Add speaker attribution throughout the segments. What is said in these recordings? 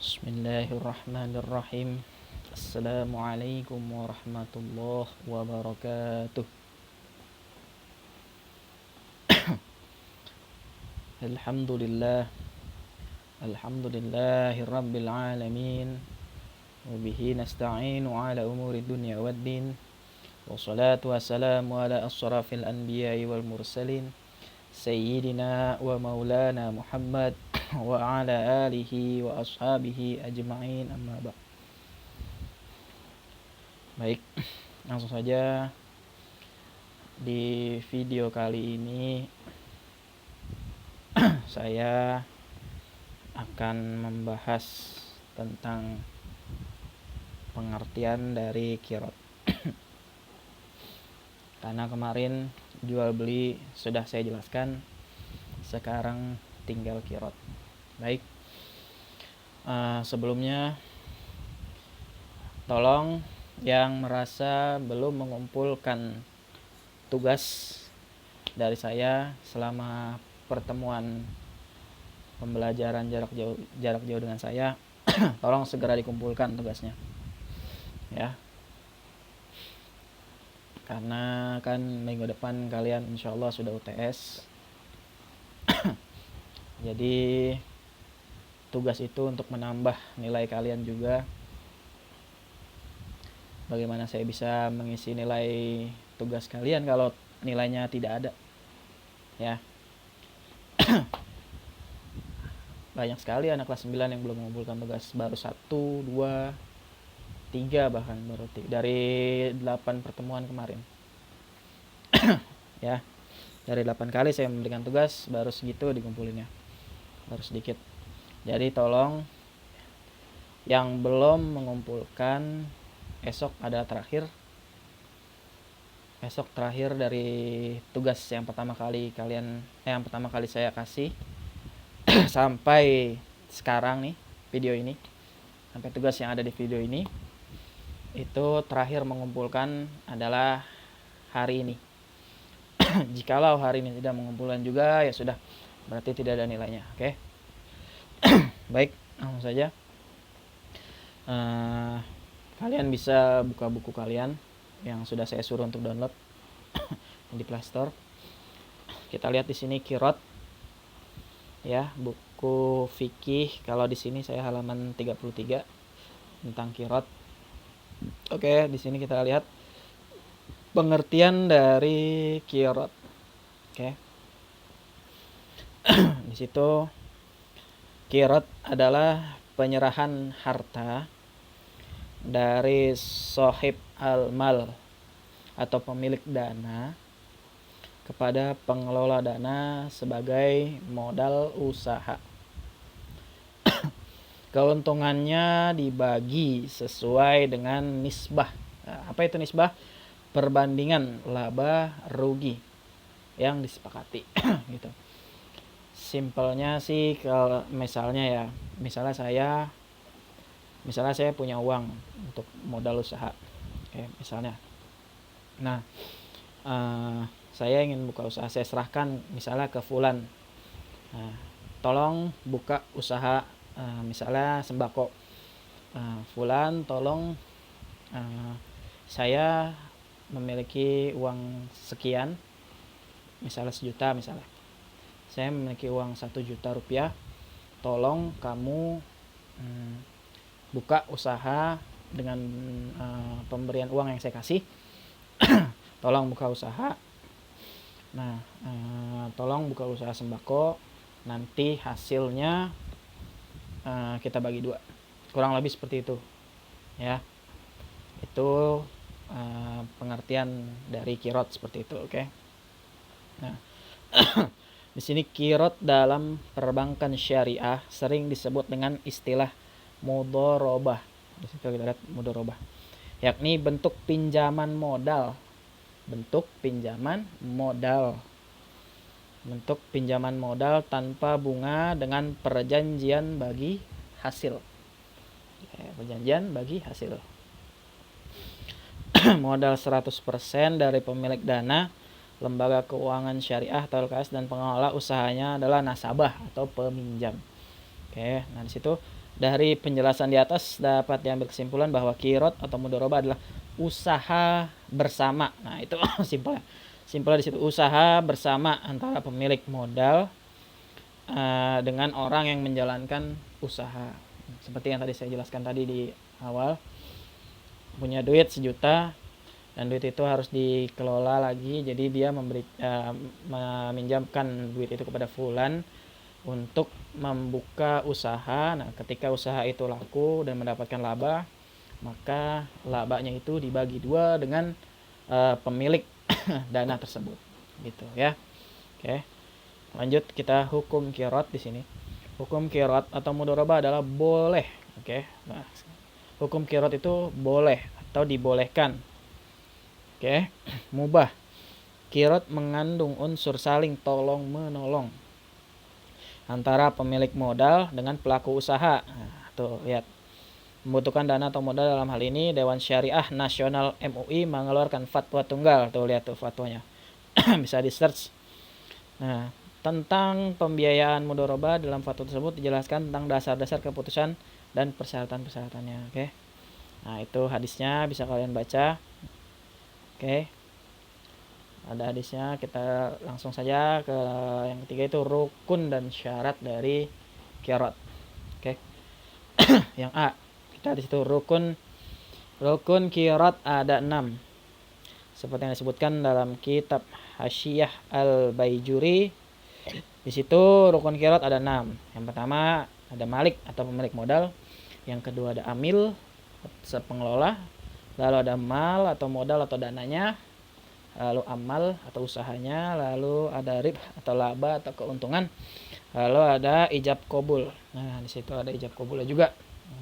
Speaker 1: Bismillahirrahmanirrahim. Assalamualaikum warahmatullahi wabarakatuh. Alhamdulillah. Alhamdulillahirabbil alamin. Wa bihi nasta'inu ala umuri dunya waddin. Wassalatu wassalamu ala asrafil anbiya'i wal mursalin. Sayyidina wa maulana Muhammad wa ala alihi wa ashabihi ajma'in, amma ba'd. Baik, langsung saja di video kali ini saya akan membahas tentang pengertian dari qiraat. Karena kemarin jual beli sudah saya jelaskan, sekarang tinggal qiraat. Baik, sebelumnya tolong yang merasa belum mengumpulkan tugas dari saya selama pertemuan pembelajaran jarak jauh dengan saya, tolong segera dikumpulkan tugasnya, ya. Karena kan minggu depan kalian insya Allah sudah UTS. Jadi tugas itu untuk menambah nilai kalian juga. Bagaimana saya bisa mengisi nilai tugas kalian kalau nilainya tidak ada, ya. Banyak sekali anak kelas 9 yang belum mengumpulkan tugas, baru 1, 2, 3 bahkan baru dari 8 pertemuan kemarin. Ya, dari 8 kali saya memberikan tugas, baru segitu dikumpulinnya, baru sedikit. Jadi tolong yang belum mengumpulkan, esok ada terakhir. Esok terakhir dari tugas yang pertama kali saya kasih sampai sekarang nih, video ini, sampai tugas yang ada di video ini, itu terakhir mengumpulkan adalah hari ini. Jikalau hari ini tidak mengumpulkan juga, ya sudah, berarti tidak ada nilainya. Oke. Baik, langsung saja. Kalian bisa buka buku kalian yang sudah saya suruh untuk download di Play Store. Kita lihat di sini qiraat, ya, buku fikih. Kalau di sini saya halaman 33 tentang qiraat. Oke, di sini kita lihat pengertian dari qiraat. Oke. Di situ qiraat adalah penyerahan harta dari sahib al-mal atau pemilik dana kepada pengelola dana sebagai modal usaha. Keuntungannya dibagi sesuai dengan nisbah. Nah, apa itu nisbah? Perbandingan laba rugi yang disepakati. Gitu. Simpelnya sih, kalau misalnya saya punya uang untuk modal usaha. Oke, misalnya. Nah, saya ingin buka usaha, saya serahkan misalnya ke fulan. Nah, tolong buka usaha, misalnya sembako. Fulan, tolong, saya memiliki uang sekian, misalnya 1 juta misalnya. Saya memiliki uang 1 juta rupiah. Tolong kamu buka usaha dengan pemberian uang yang saya kasih. Tolong buka usaha. Nah, tolong buka usaha sembako. Nanti hasilnya kita bagi 2. Kurang lebih seperti itu, ya. Itu pengertian dari qiraat seperti itu, oke. Nah, di sini qiraat dalam perbankan syariah sering disebut dengan istilah mudharabah. Di situ kita lihat mudharabah, yakni bentuk pinjaman modal. Bentuk pinjaman modal tanpa bunga dengan perjanjian bagi hasil. Perjanjian bagi hasil. Modal 100% dari pemilik dana, lembaga keuangan syariah atau LKS, dan pengelola usahanya adalah nasabah atau peminjam. Oke, nah di situ dari penjelasan di atas dapat diambil kesimpulan bahwa kirot atau mudharabah adalah usaha bersama. Nah, itu simpelnya. Simpelnya di situ usaha bersama antara pemilik modal dengan orang yang menjalankan usaha. Seperti yang tadi saya jelaskan tadi di awal, punya duit 1 juta dan duit itu harus dikelola lagi, jadi dia meminjamkan duit itu kepada fulan untuk membuka usaha. Nah, ketika usaha itu laku dan mendapatkan laba, maka labanya itu dibagi 2 dengan pemilik dana tersebut, gitu ya. Oke, lanjut kita hukum kirot di sini. Hukum kirot atau mudharabah adalah boleh. Oke, nah, hukum kirot itu boleh atau dibolehkan. Oke, mubah. Kirot mengandung unsur saling tolong menolong antara pemilik modal dengan pelaku usaha. Nah, tuh lihat. Membutuhkan dana atau modal, dalam hal ini Dewan Syariah Nasional MUI mengeluarkan fatwa tunggal. Tuh lihat tuh fatwanya. Bisa di search. Nah, tentang pembiayaan mudharabah dalam fatwa tersebut dijelaskan tentang dasar-dasar keputusan dan persyaratan-persyaratannya. Oke. Nah, itu hadisnya bisa kalian baca. Oke. Ada hadisnya, kita langsung saja ke yang ketiga, itu rukun dan syarat dari kirot. Oke. Yang A, kita di situ rukun kirot ada 6. Seperti yang disebutkan dalam kitab Hasyiyah Al-Baijuri. Di situ rukun kirot ada 6. Yang pertama ada malik atau pemilik modal. Yang kedua ada amil, pengelola. Lalu ada mal atau modal atau dananya. Lalu amal atau usahanya. Lalu ada rib atau laba atau keuntungan. Lalu ada ijab qabul. Nah, di situ ada ijab qabulnya juga.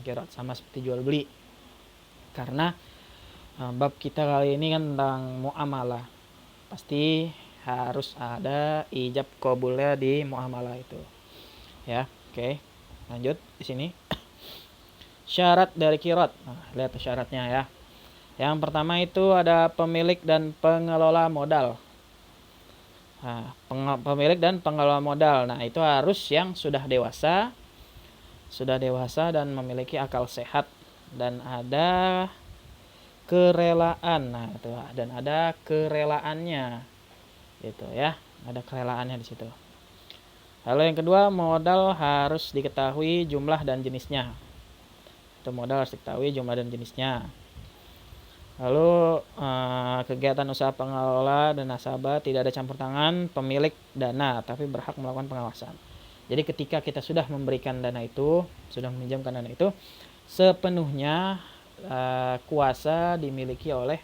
Speaker 1: Kirot sama seperti jual beli. Karena bab kita kali ini kan tentang muamalah. Pasti harus ada ijab qabulnya di muamalah itu. Ya, oke. Lanjut di sini. Syarat dari kirot. Nah, lihat syaratnya ya. Yang pertama itu ada pemilik dan pengelola modal. Nah, pemilik dan pengelola modal. Nah, itu harus yang sudah dewasa dan memiliki akal sehat dan ada kerelaan. Nah, itu dan ada kerelaannya. Gitu ya. Ada kerelaannya di situ. Lalu yang kedua, modal harus diketahui jumlah dan jenisnya. Itu modal harus diketahui jumlah dan jenisnya. Lalu kegiatan usaha pengelola dan nasabah tidak ada campur tangan pemilik dana, tapi berhak melakukan pengawasan. Jadi ketika kita sudah memberikan dana itu, sudah meminjamkan dana itu, sepenuhnya kuasa dimiliki oleh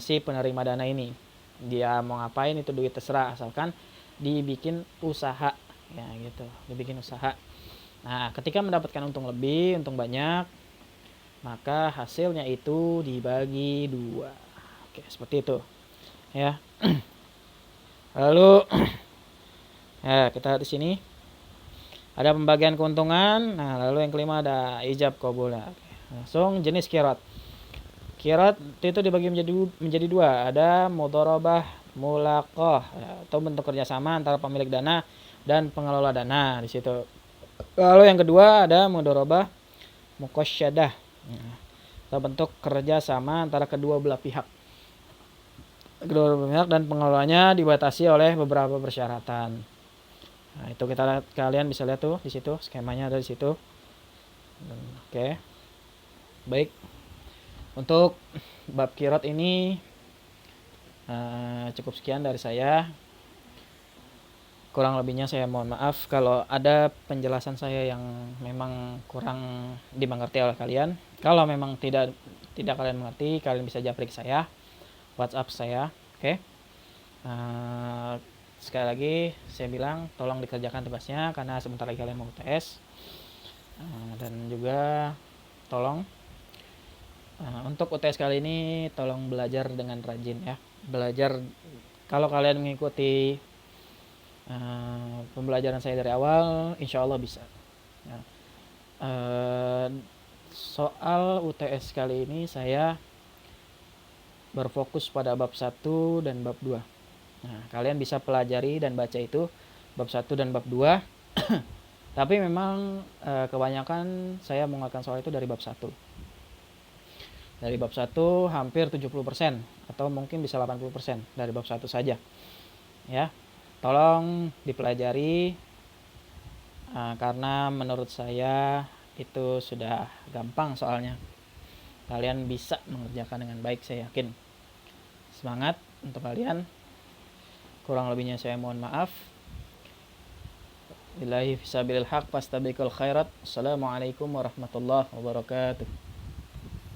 Speaker 1: si penerima dana ini. Dia mau ngapain itu duit terserah, asalkan dibikin usaha, ya gitu, dibikin usaha. Nah, ketika mendapatkan untung lebih, untung banyak, maka hasilnya itu dibagi 2. Oke, seperti itu ya. Lalu ya, kita di sini ada pembagian keuntungan. Nah, lalu yang kelima ada ijab qabul. Langsung jenis kirot. Kirot itu dibagi menjadi 2. Ada mudharabah mulaqah, atau bentuk kerjasama antara pemilik dana dan pengelola dana di situ. Lalu yang kedua ada mudharabah muqasyadah, atau bentuk kerjasama antara kedua belah pihak. Dan pengelolanya dibatasi oleh beberapa persyaratan. Nah, itu kalian bisa lihat tuh di situ, skemanya ada di situ. Oke. Baik. Untuk bab kirot ini cukup sekian dari saya. Kurang lebihnya saya mohon maaf kalau ada penjelasan saya yang memang kurang dimengerti oleh kalian. Kalau memang tidak kalian mengerti, kalian bisa japri ke saya, WhatsApp saya. Oke. Sekali lagi saya bilang tolong dikerjakan tugasnya karena sebentar lagi kalian mau UTS. Dan juga tolong untuk UTS kali ini tolong belajar dengan rajin ya. Belajar, kalau kalian mengikuti pembelajaran saya dari awal, insya Allah bisa ya. Soal UTS kali ini saya berfokus pada bab 1 dan bab 2. Nah, kalian bisa pelajari dan baca itu bab 1 dan bab 2. Tapi memang kebanyakan saya menguatkan soal itu dari bab 1. Dari bab 1 hampir 70% atau mungkin bisa 80% dari bab 1 saja. Ya. Tolong dipelajari karena menurut saya itu sudah gampang soalnya. Kalian bisa mengerjakan dengan baik, saya yakin. Semangat untuk kalian. Kurang lebihnya saya mohon maaf. Billahi fisabilil haq fastabiqul khairat. Assalamualaikum warahmatullahi wabarakatuh.